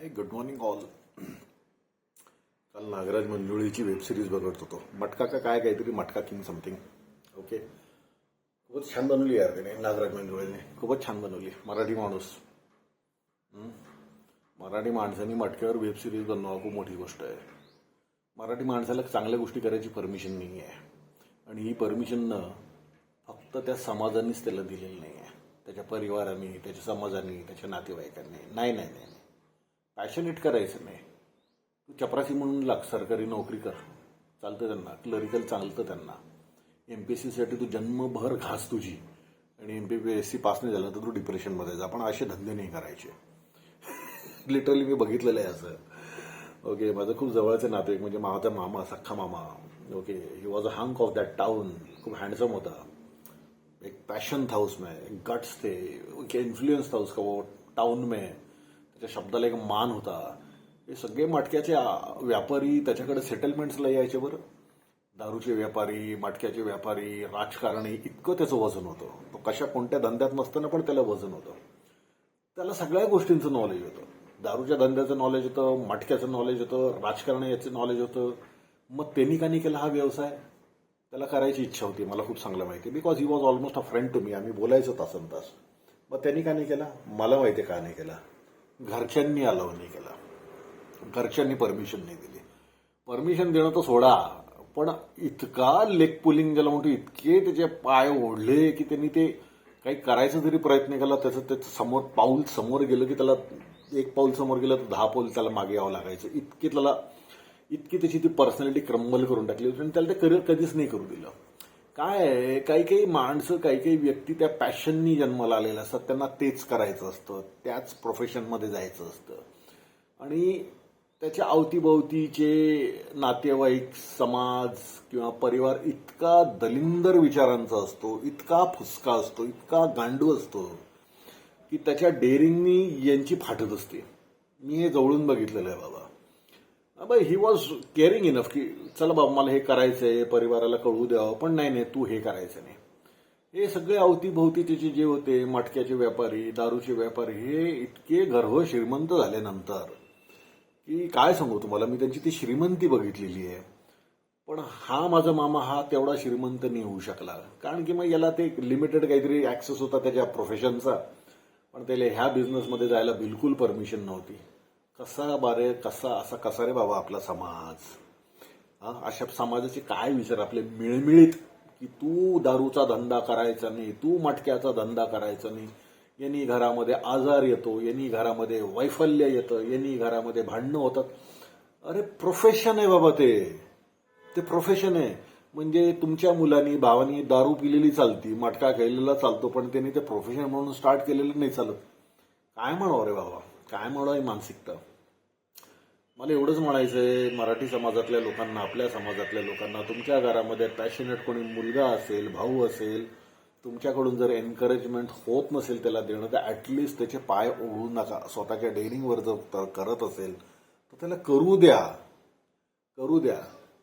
हाय, good morning all. काल Nagraj मंजुळेची web series बघत होतो. मटका का काय काहीतरी मटका किंग समथिंग. ओके, खूपच छान बनवली यार त्याने, नागराज मंजुळेने खूपच छान बनवली. मराठी माणूस, मराठी माणसांनी मटक्यावर वेबसिरीज बनवावं खूप मोठी गोष्ट आहे. मराठी माणसाला चांगल्या गोष्टी करायची परमिशन नाही आहे, आणि ही परमिशन फक्त त्या समाजानेच त्याला दिलेली नाही आहे, त्याच्या परिवाराने, त्याच्या समाजाने, त्याच्या नातेवाईकांनी. नाही नाही नाही, पॅशनेट करायचं नाही. तू चपरासी म्हणून लाग, सरकारी नोकरी कर, चालतं त्यांना. क्लरिकल चालतं त्यांना. MPSCसाठी तू जन्मभर घास तुझी, आणि MPSC पास नाही झालं तर तू डिप्रेशनमध्ये जा. पण असे धंदे नाही करायचे. लिटरली मी बघितलेलं आहे असं. ओके, माझं खूप जवळचं नातेवाईक म्हणजे माझा मामा, सख्खा मामा. Okay, he was a hunk of that town. खूप हँडसम होता, एक पैशन था उसमें, एक गट्स थे, एक इन्फ्लुएंस था उसका वो टाउन में. त्याच्या शब्दाला एक मान होता. हे सगळे मटक्याचे व्यापारी त्याच्याकडे सेटलमेंट्सला यायचे बरं. दारूचे व्यापारी, मटक्याचे व्यापारी, राजकारणी, इतकं त्याचं वजन होतं. तो कशा कोणत्या धंद्यात नसताना पण त्याला वजन होतं. त्याला सगळ्या गोष्टींचं नॉलेज होतं. दारूच्या धंद्याचं नॉलेज होतं, मटक्याचं नॉलेज होतं, राजकारण याचं नॉलेज होतं. मग त्यांनी का नाही केला हा व्यवसाय? त्याला करायची इच्छा होती, मला खूप चांगलं माहिती, because he was almost a friend to me. आम्ही बोलायचो तासन तास. मग त्यांनी का नाही केला? मला माहिती का नाही केला. घरच्यांनी अलाव नाही केला, घरच्यांनी परमिशन नाही दिली. परमिशन देणं तर सोडा, पण इतका लेग पुलिंग ज्याला म्हणतो, इतके त्याचे पाय ओढले की त्यांनी ते काही करायचा जरी प्रयत्न केला, त्याचं समोर पाऊल समोर गेलं की त्याला, एक पाऊल समोर गेलं तर 10 पाऊल त्याला मागे यावं लागायचं. इतकी त्याची ती पर्सनॅलिटी क्रम्बल करून टाकली होती, आणि त्याला ते करिअर कधीच नाही करू दिलं. काय आहे, काही काही माणसं, काही काही व्यक्ती त्या पॅशननी जन्माला आलेल्या असतात. त्यांना तेच करायचं असतं, त्याच प्रोफेशनमध्ये जायचं असतं. आणि त्याच्या अवतीभोवतीचे नातेवाईक, समाज किंवा परिवार इतका दलिंदर विचारांचा असतो, इतका फुसका असतो, इतका गांडू असतो की त्याच्या डेअरिंगनी यांची फाटत असते. मी हे जवळून बघितलेलं आहे बाबा. ही वॉज केअरिंग इनफ की चला बाबा मला हे करायचंय, परिवाराला कळू द्यावं, पण नाही तू हे करायचं नाही. हे सगळे अवतीभोवती त्याचे जे होते मटक्याचे व्यापारी, दारूचे व्यापारी, हे इतके गर्भ श्रीमंत झाल्यानंतर की काय सांगू तुम्हाला. मी त्यांची ती श्रीमंती बघितलेली आहे. पण हा माझा मामा हा तेवढा श्रीमंत नाही होऊ शकला, कारण की मग याला ते लिमिटेड काहीतरी ऍक्सेस होता त्याच्या प्रोफेशनचा, पण त्याला ह्या बिझनेसमध्ये जायला बिलकुल परमिशन नव्हती. कसा रे बाबा आपला समाज. अशा समाजाचे काय विचार आपले मिळमिळीत, की तू दारूचा धंदा करायचा नाही, तू मटक्याचा धंदा करायचा नाही. यांनी घरामध्ये आजार येतो, यांनी घरामध्ये वैफल्य येतं, यांनी घरामध्ये भांडणं होतात. अरे प्रोफेशन आहे बाबा, ते प्रोफेशन आहे. म्हणजे तुमच्या मुलांनी, भावानी दारू पिलेली चालती, मटका खेळलेला चालतो, पण त्यांनी ते प्रोफेशन म्हणून स्टार्ट केलेलं नाही चालत. काय म्हणावं रे बाबा, काय म्हणावं ही मानसिकता. मला एवढंच म्हणायचंय मराठी समाजातल्या लोकांना, आपल्या समाजातल्या लोकांना, तुमच्या घरामध्ये पॅशनेट कोणी मुलगा असेल, भाऊ असेल, तुमच्याकडून जर एनकरेजमेंट होत नसेल त्याला देणं, तर ॲटलिस्ट त्याचे पाय ओढू नका. स्वतःच्या डेअरिंगवर जर करत असेल तर त्याला करू द्या.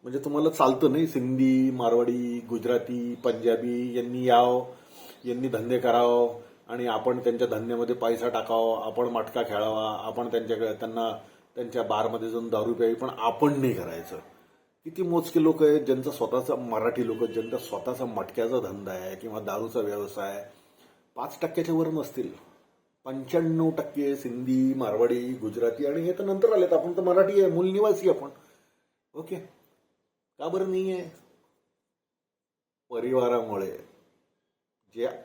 म्हणजे तुम्हाला चालतं नाही. सिंधी, मारवाडी, गुजराती, पंजाबी यांनी यावं, यांनी धंदे करावं, आणि आपण त्यांच्या धंद्यामध्ये पैसा टाकावा, आपण मटका खेळावा, आपण त्यांना त्यांच्या बारमध्ये जाऊन दारू प्यावी, पण आपण नाही करायचं. किती मोजके लोक आहेत ज्यांचा स्वतःचा, मराठी लोक ज्यांचा स्वतःचा मटक्याचा धंदा आहे किंवा दारूचा व्यवसाय, 5% वर नसतील. 95% सिंधी, मारवाडी, गुजराती, आणि हे तर नंतर आलेत. आपण तर मराठी आहे, मूल निवासी आपण. ओके, का बरं नाही आहे? परिवारामुळे.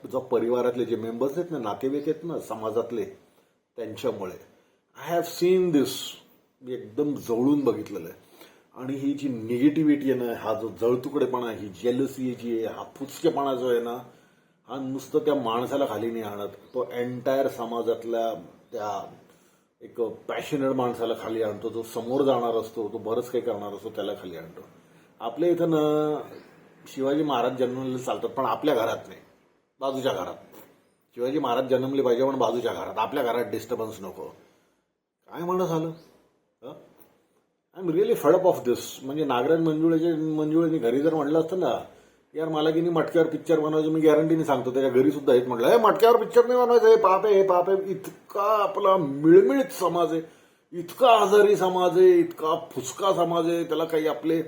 जो परिवारातले जे मेंबर्स आहेत ना, नातेवाईक आहेत ना समाजातले, त्यांच्यामुळे. I have seen this. मी एकदम जवळून बघितलेलं आहे. आणि ही जी निगेटिव्हिटी आहे ना, हा जो जळतुकडेपणा, ही जेलसी जी आहे, हा फुचकेपणा जो आहे ना, हा नुसतं त्या माणसाला खाली नाही आणत, तो एंटायर समाजातल्या त्या एक पॅशनेट माणसाला खाली आणतो. जो समोर जाणार असतो, तो बरंच काही करणार असतो, त्याला खाली आणतो. आपल्या इथं ना शिवाजी महाराज जन्मलेले चालतात, पण आपल्या घरात नाही, बाजूच्या घरात. शिवाजी महाराज जन्मले पाहिजे, पण बाजूच्या घरात, आपल्या घरात डिस्टर्बन्स नको. काय म्हणणं झालं? I am really fed up of this. म्हणजे नागराज मंजुळेने घरी जर म्हणलं असतं ना, यार मला की नाही मटक्यावर पिक्चर बनवायचं, मी गॅरंटीने सांगतो त्याच्या घरी सुद्धा हेच म्हटलं, हे मटक्यावर पिक्चर नाही बनवायचं, हे पाप आहे, हे पाप आहे. इतका आपला मिळमिळीत समाज आहे. इतका आजारी समाज आहे, इतका फुसका समाज आहे, त्याला काही आपले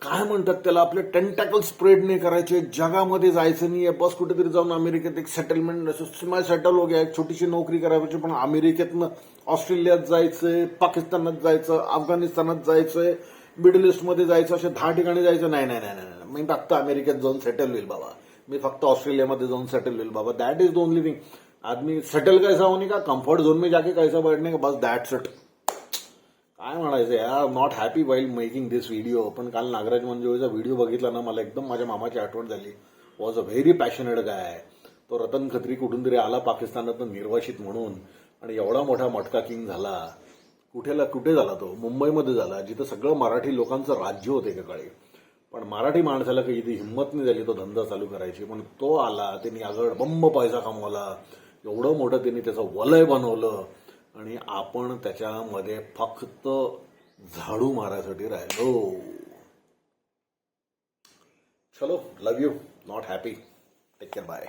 काय म्हणतात त्याला, आपले टेंटॅकल स्प्रेड नाही करायचे, जगामध्ये जायचं नाही आहे, बस कुठेतरी जाऊन अमेरिकेत एक सेटलमेंट सेटल हो गया, एक छोटीशी नोकरी करायची, पण अमेरिकेतनं ऑस्ट्रेलियात जायचंय, पाकिस्तानात जायचं, अफगाणिस्तानात जायचंय, मिडल ईस्टमध्ये जायचं, असे 10 ठिकाणी जायचं. नाही नाही नाही नाही, मी फक्त अमेरिकेत जाऊन सेटल होईल बाबा, मी फक्त ऑस्ट्रेलियामध्ये जाऊन सेटल होईल बाबा. That is the only thing. Aadmi settle कैसा होने का, कंफर्ट झोन में जाके कैसा बैठने का, बस दॅट्स इट. काय म्हणायचं यार, not happy while making this video. पण काल नागराज मंजुळेचा व्हिडिओ बघितला ना, मला एकदम माझ्या मामाची आठवण झाली. वॉज अ व्हेरी पॅशनेट गाय. तो रतन खत्री कुठून तरी आला पाकिस्तानातून निर्वासित म्हणून, आणि एवढा मोठा मटका किंग झाला. कुठे झाला तो? मुंबईमध्ये झाला, जिथं सगळं मराठी लोकांचं राज्य होतं एका काळी. पण मराठी माणसाला काही इथे हिंमत नाही झाली तो धंदा चालू करायची. पण तो आला, त्यांनी आगळ बंब पैसा कमवला, एवढं मोठं त्यांनी त्याचं वलय बनवलं, आणि आपण त्याच्यामध्ये फक्त झाडू मारायसाठी राहिलो. चलो, love you, not happy, take care, bye.